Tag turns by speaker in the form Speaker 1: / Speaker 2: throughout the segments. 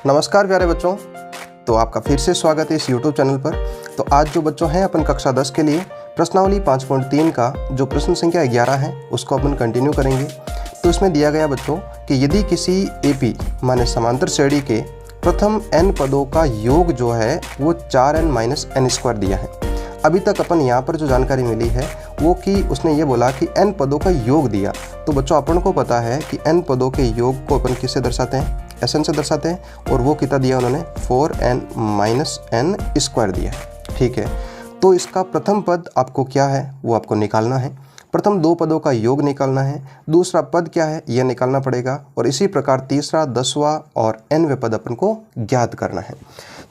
Speaker 1: नमस्कार प्यारे बच्चों, तो आपका फिर से स्वागत है इस YouTube चैनल पर। तो आज जो बच्चों हैं अपन कक्षा 10 के लिए प्रश्नावली 5.3 का जो प्रश्न संख्या 11 है उसको अपन कंटिन्यू करेंगे। तो इसमें दिया गया बच्चों कि यदि किसी AP माने समांतर श्रेणी के प्रथम n पदों का योग जो है वो 4n-n² दिया है। अभी तक अपन यहाँ पर जो जानकारी मिली है वो कि उसने ये बोला कि n पदों का योग दिया। तो बच्चों अपन को पता है कि n पदों के योग को अपन किससे दर्शाते हैं, Sn से दर्शाते हैं, और वो कितना दिया उन्होंने 4n-n² दिया है। ठीक है, तो इसका प्रथम पद आपको क्या है वो आपको निकालना है। प्रथम दो पदों का योग निकालना है, दूसरा पद क्या है यह निकालना पड़ेगा, और इसी प्रकार तीसरा, 10वां और nवें पद अपन को ज्ञात करना है।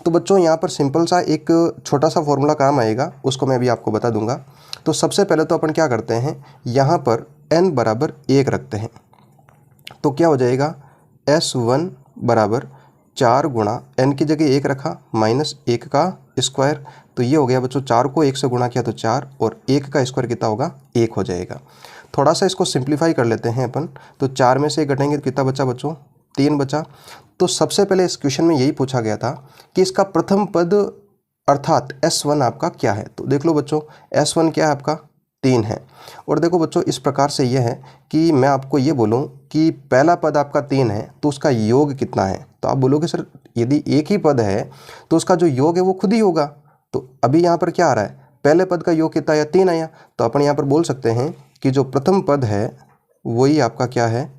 Speaker 1: तो बच्चों यहाँ पर सिंपल सा एक छोटा सा फॉर्मूला काम आएगा, उसको मैं अभी आपको बता दूंगा। तो सबसे पहले तो अपन क्या करते हैं, यहाँ पर n बराबर 1 रखते हैं। तो क्या हो जाएगा, S1 बराबर 4 गुणा n की जगह 1 रखा -1 का स्क्वायर। तो ये हो गया बच्चों, 4 को 1 से गुणा किया तो 4, और 1 का स्क्वायर कितना होगा, 1 हो जाएगा। थोड़ा सा इसको सिंप्लीफाई कर लेते हैं अपन। तो 4 में से 1 घटेंगे तो कितना बचा बच्चों, 3 बचा। तो सबसे पहले इस क्वेश्चन में यही पूछा गया था कि इसका प्रथम पद अर्थात S1 आपका क्या है। तो देख लो बच्चों, S1 क्या है आपका, 3 है। और देखो बच्चों, इस प्रकार से ये है कि मैं आपको ये बोलूं कि पहला पद आपका 3 है तो उसका योग कितना है। तो आप बोलोगे सर यदि एक ही पद है तो उसका जो योग है वो खुद ही होगा। तो अभी यहाँ पर क्या आ रहा है, पहले पद का योग कितना आया, 3 आया। तो अपन यहाँ पर बोल सकते हैं कि जो प्रथम पद है वही आपका क्या है,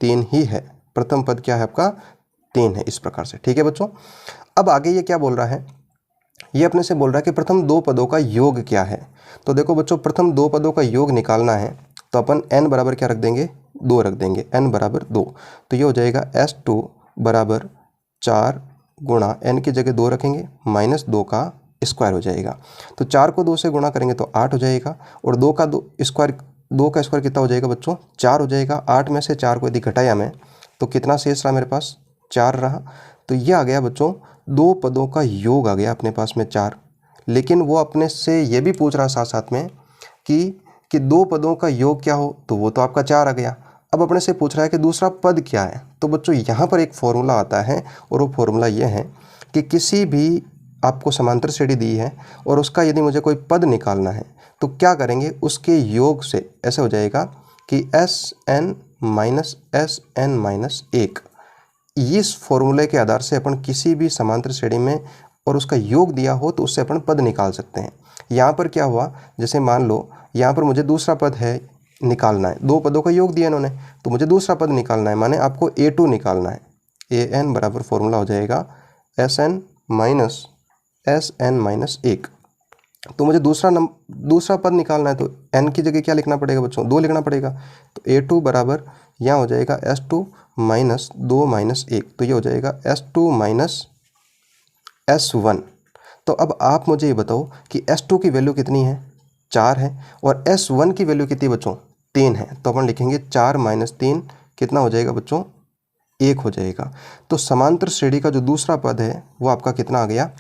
Speaker 1: 3 ही है। प्रथम पद क्या है आपका, 3 है, इस प्रकार से। ठीक है बच्चों, अब आगे ये क्या बोल रहा है, ये अपने से बोल रहा है कि प्रथम दो पदों का योग क्या है। तो देखो बच्चों, प्रथम दो पदों का योग निकालना है तो अपन n बराबर क्या रख देंगे, 2 रख देंगे, n बराबर 2। तो ये हो जाएगा S2 बराबर 4 गुणा n की जगह 2 रखेंगे -2 का स्क्वायर हो जाएगा। तो 4 को 2 से गुणा करेंगे तो 8 हो जाएगा, और 2 का स्क्वायर कितना हो जाएगा बच्चों, 4 हो जाएगा। 8 में से 4 को यदि घटाया मैं तो कितना शेष रहा मेरे पास, 4 रहा। तो ये आ गया बच्चों, दो पदों का योग आ गया अपने पास में 4। लेकिन वो अपने से ये भी पूछ रहा साथ साथ में कि दो पदों का योग क्या हो, तो वो तो आपका 4 आ गया। अब अपने से पूछ रहा है कि दूसरा पद क्या है। तो बच्चों यहाँ पर एक फॉर्मूला आता है, और वो फॉर्मूला ये है कि किसी भी आपको समांतर श्रेणी दी है और उसका यदि मुझे कोई पद निकालना है तो क्या करेंगे, उसके योग से ऐसे हो जाएगा कि Sn-Sn-1। इस फॉर्मूले के आधार से अपन किसी भी समांतर श्रेणी में और उसका योग दिया हो तो उससे अपन पद निकाल सकते हैं। यहाँ पर क्या हुआ, जैसे मान लो यहाँ पर मुझे दूसरा पद है निकालना है, दो पदों का योग दिया इन्होंने तो मुझे दूसरा पद निकालना है, माने आपको A2 निकालना है। An बराबर फॉर्मूला हो जाएगा Sn-Sn-1। तो मुझे दूसरा पद निकालना है तो n की जगह क्या लिखना पड़ेगा बच्चों, 2 लिखना पड़ेगा। तो A2 बराबर यहाँ हो जाएगा S2 -2 -1। तो ये हो जाएगा S2 S1। तो अब आप मुझे ये बताओ कि S2 की वैल्यू कितनी है, 4 है, और S1 की वैल्यू कितनी बच्चों, 3 है। तो अपन लिखेंगे 4 - 3 कितना हो जाएगा बच्चों, 1 हो जाएगा। तो समांतर श्रेणी का जो दूसरा पद है वो आपका कितना आ गया,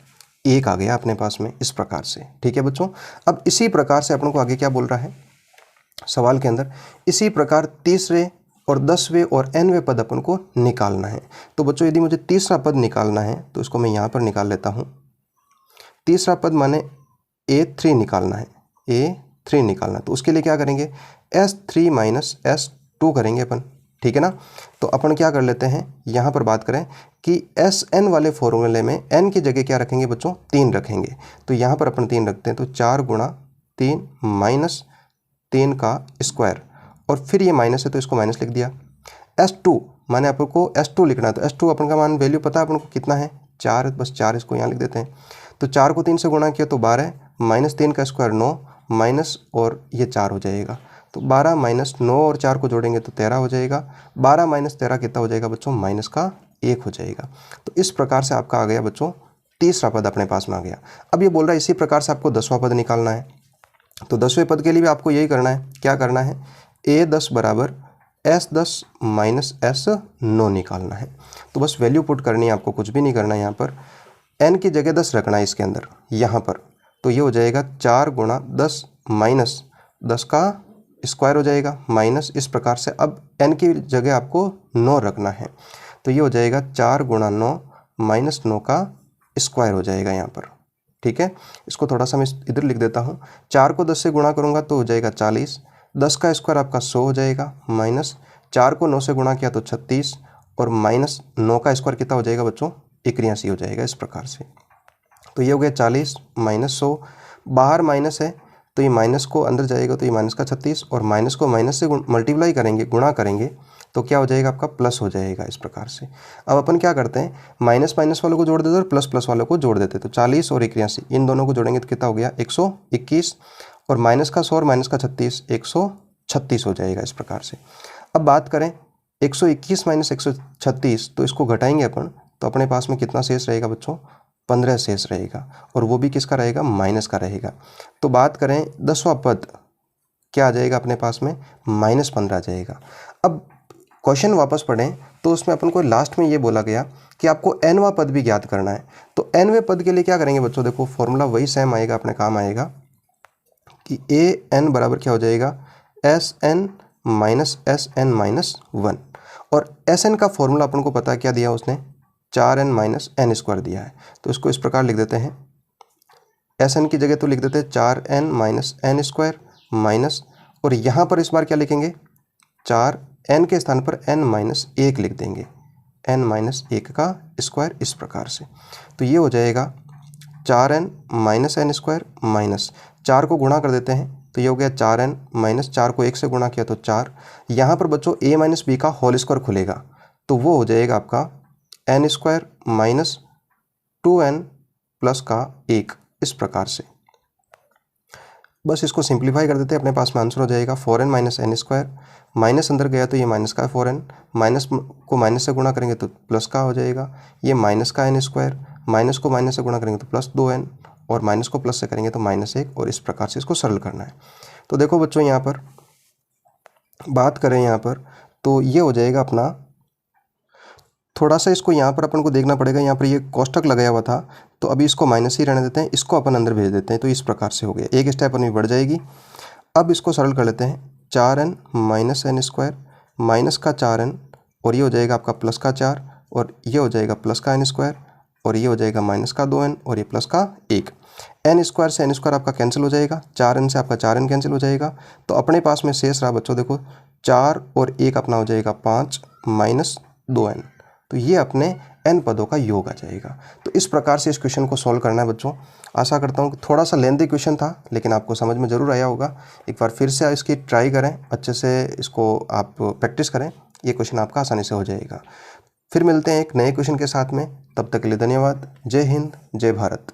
Speaker 1: 1 आ गया अपने पास में, इस प्रकार से। ठीक है बच्चों, अब इसी प्रकार से अपन को आगे क्या बोल रहा है सवाल के अंदर, इसी प्रकार तीसरे और 10वें और nवें पद अपन को निकालना है। तो बच्चों यदि मुझे तीसरा पद निकालना है तो इसको मैं यहाँ पर निकाल लेता हूँ। तीसरा पद माने A3 निकालना है, A3 निकालना है। तो उसके लिए क्या करेंगे, S3 - S2 करेंगे अपन। ठीक है ना। तो अपन क्या कर लेते हैं, यहाँ पर बात करें कि Sn वाले फॉर्मूले में n की जगह क्या रखेंगे बच्चों, 3 रखेंगे। तो यहाँ पर अपन 3 रखते हैं, तो 4 गुणा 3 -3 का स्क्वायर, और फिर ये माइनस है तो इसको माइनस लिख दिया। S2 माने आपको S2 लिखना है, तो S2 अपन का मान वैल्यू पता है अपन को कितना है, 4, बस 4 इसको यहाँ लिख देते हैं। तो 4 को 3 से गुणा किया तो 12, -3 का स्क्वायर 9, माइनस और ये 4 हो जाएगा। तो 12 - 9 और 4 को जोड़ेंगे तो 13 हो जाएगा। 12 - 13 कितना हो जाएगा बच्चों, माइनस का 1 हो जाएगा। तो इस प्रकार से आपका आ गया बच्चों, तीसरा पद अपने पास में आ गया। अब ये बोल रहा है इसी प्रकार से आपको 10वां पद निकालना है। तो 10वें पद के लिए भी आपको यही करना है, क्या करना है, A10 बराबर S10 - S9 निकालना है। तो बस वैल्यू पुट करनी है आपको, कुछ भी नहीं करना है। यहाँ पर n की जगह 10 रखना है इसके अंदर यहाँ पर। तो ये हो जाएगा 4 गुणा 10 माइनस 10 का स्क्वायर हो जाएगा माइनस, इस प्रकार से अब n की जगह आपको 9 रखना है। तो ये हो जाएगा 4 गुणा 9 माइनस 9 का स्क्वायर हो जाएगा यहाँ पर। ठीक है, इसको थोड़ा सा मैं इधर लिख देता हूँ। 4 को 10 से गुणा करूँगा तो हो जाएगा 40, 10 का स्क्वायर आपका 100 हो जाएगा, माइनस 4 को 9 से गुणा किया तो 36, और माइनस 9 का स्क्वायर कितना हो जाएगा बच्चों, 81 हो जाएगा। इस प्रकार से तो ये हो गया 40 माइनस 100, बाहर माइनस है तो ये माइनस को अंदर जाएगा तो ये माइनस का 36, और माइनस को माइनस से मल्टीप्लाई करेंगे, गुणा करेंगे तो क्या हो जाएगा आपका प्लस हो जाएगा। इस प्रकार से अब अपन क्या करते हैं, माइनस माइनस वालों को जोड़ देते और प्लस प्लस वालों को जोड़ देते। तो 40 और 81 इन दोनों को जोड़ेंगे तो कितना हो गया 121, और माइनस का 100 और माइनस का 36 136 हो जाएगा। इस प्रकार से अब बात करें 121 माइनस 136, तो इसको घटाएंगे अपन तो अपने पास में कितना शेष रहेगा बच्चों, 15 शेष रहेगा, और वो भी किसका रहेगा, माइनस का रहेगा। तो बात करें 10वां पद क्या आ जाएगा अपने पास में, -15 आ जाएगा। अब क्वेश्चन वापस पढ़ें तो उसमें अपन को लास्ट में ये बोला गया कि आपको nवां पद भी ज्ञात करना है। तो nवें पद के लिए क्या करेंगे बच्चों, देखो फॉर्मूला वही सेम आएगा, अपने काम आएगा कि an बराबर क्या हो जाएगा, Sn माइनस Sn माइनस 1, और Sn का फॉर्मूला अपन को पता है क्या दिया उसने, 4n माइनस n स्क्वायर दिया है। तो इसको इस प्रकार लिख देते हैं, Sn की जगह तो लिख देते हैं 4n minus n square minus, और यहाँ पर इस बार क्या लिखेंगे, 4n के स्थान पर n माइनस 1 लिख देंगे, n माइनस 1 का स्क्वायर। इस प्रकार से तो ये हो जाएगा 4n minus n square minus 4 को गुणा कर देते हैं तो ये हो गया 4n माइनस 4 को 1 से गुणा किया तो 4, यहाँ पर बच्चों a माइनस बी का होल स्क्वायर खुलेगा तो वो हो जाएगा आपका n square minus 2n plus का 1। इस प्रकार से बस इसको सिंप्लीफाई कर देते हैं, अपने पास में आंसर हो जाएगा 4n minus n square, minus अंदर गया तो ये माइनस का 4n, माइनस को माइनस से गुणा करेंगे तो प्लस का हो जाएगा, ये माइनस का n स्क्वायर, माइनस को माइनस से गुणा करेंगे तो प्लस 2n, और माइनस को प्लस से करेंगे तो -1, और इस प्रकार से इसको सरल करना है। तो देखो बच्चों यहाँ पर बात करें यहाँ पर तो ये हो जाएगा अपना, थोड़ा सा इसको यहाँ पर अपन को देखना पड़ेगा, यहाँ पर ये कोष्ठक लगाया हुआ था तो अभी इसको माइनस ही रहने देते हैं, इसको अपन अंदर भेज देते हैं। तो इस प्रकार से हो गया, एक स्टेप अपनी बढ़ जाएगी। अब इसको सरल कर लेते हैं, 4n minus n square minus का 4n, और ये हो जाएगा आपका प्लस का 4, और ये हो जाएगा प्लस का n स्क्वायर, और ये हो जाएगा माइनस का 2n, और ये प्लस का 1। n स्क्वायर से n स्क्वायर आपका कैंसिल हो जाएगा, 4n से आपका 4n कैंसिल हो जाएगा, तो अपने पास में शेष रहा बच्चों देखो 4 और 1 अपना हो जाएगा 5 माइनस 2n। तो ये अपने n पदों का योग आ जाएगा। तो इस प्रकार से इस क्वेश्चन को सॉल्व करना है बच्चों। आशा करता हूँ कि थोड़ा सा लेंथी क्वेश्चन था लेकिन आपको समझ में ज़रूर आया होगा। एक बार फिर से इसकी ट्राई करें, अच्छे से इसको आप प्रैक्टिस करें, ये क्वेश्चन आपका आसानी से हो जाएगा। फिर मिलते हैं एक नए क्वेश्चन के साथ में, तब तक के लिए धन्यवाद। जय हिंद, जय भारत।